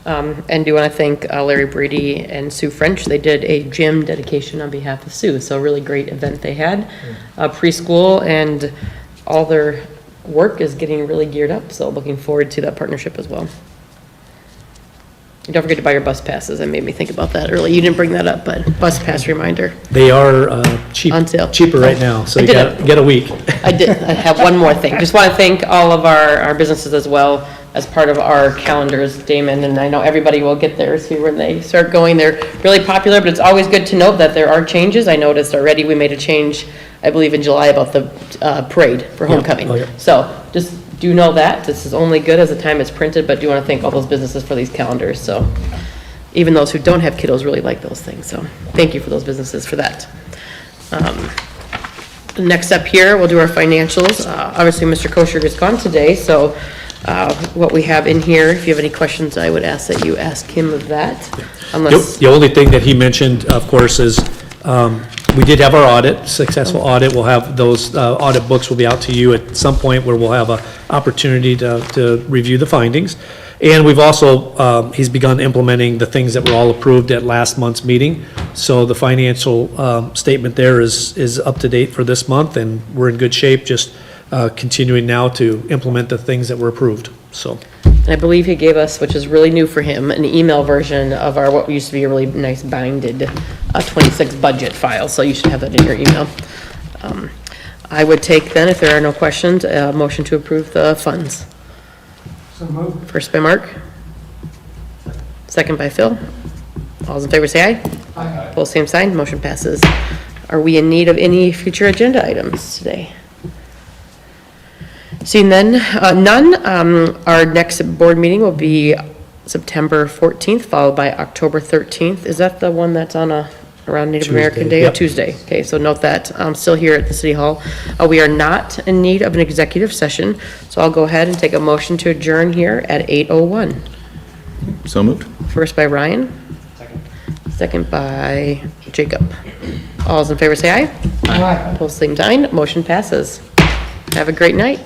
Speaker 1: And do want to thank Larry Brady and Sue French. They did a gym dedication on behalf of Sue, so a really great event they had. Preschool and all their work is getting really geared up, so looking forward to that partnership as well. And don't forget to buy your bus passes. That made me think about that earlier. You didn't bring that up, but bus pass reminder.
Speaker 2: They are
Speaker 1: On sale.
Speaker 2: cheaper right now, so
Speaker 1: I
Speaker 2: you
Speaker 1: did
Speaker 2: got
Speaker 1: it.
Speaker 2: get a week.
Speaker 1: I did, I have one more thing. Just want to thank all of our businesses as well as part of our calendars, Damon, and I know everybody will get theirs here when they start going. They're really popular, but it's always good to note that there are changes. I noticed already we made a change, I believe in July, about the parade for homecoming.
Speaker 2: Oh, yeah.
Speaker 1: So just do know that. This is only good as the time it's printed, but do want to thank all those businesses for these calendars, so. Even those who don't have kiddos really like those things, so thank you for those businesses for that. Next up here, we'll do our financials. Obviously, Mr. Kosher is gone today, so what we have in here, if you have any questions, I would ask that you ask him of that, unless,
Speaker 2: The only thing that he mentioned, of course, is we did have our audit, successful audit. We'll have those audit books will be out to you at some point where we'll have an opportunity to review the findings. And we've also, he's begun implementing the things that were all approved at last month's meeting. So the financial statement there is up to date for this month, and we're in good shape, just continuing now to implement the things that were approved, so.
Speaker 1: I believe he gave us, which is really new for him, an email version of our, what used to be a really nice binded 26 budget file, so you should have that in your email. I would take then, if there are no questions, a motion to approve the funds.
Speaker 4: So moved.
Speaker 1: First by Mark. Second by Phil. All those in favor say aye.
Speaker 4: Aye.
Speaker 1: Opposed, same sign. Motion passes. Are we in need of any future agenda items today? Seeing then, none, our next board meeting will be September 14th, followed by October 13th. Is that the one that's on around Native American Day?
Speaker 2: yep.
Speaker 1: Tuesday. Okay, so note that. I'm still here at the City Hall. We are not in need of an executive session, so I'll go ahead and take a motion to adjourn here at 8:01.
Speaker 7: So moved.
Speaker 1: First by Ryan. Second by Jacob. All those in favor say aye.
Speaker 4: Aye.
Speaker 1: Opposed, same sign. Motion passes. Have a great night.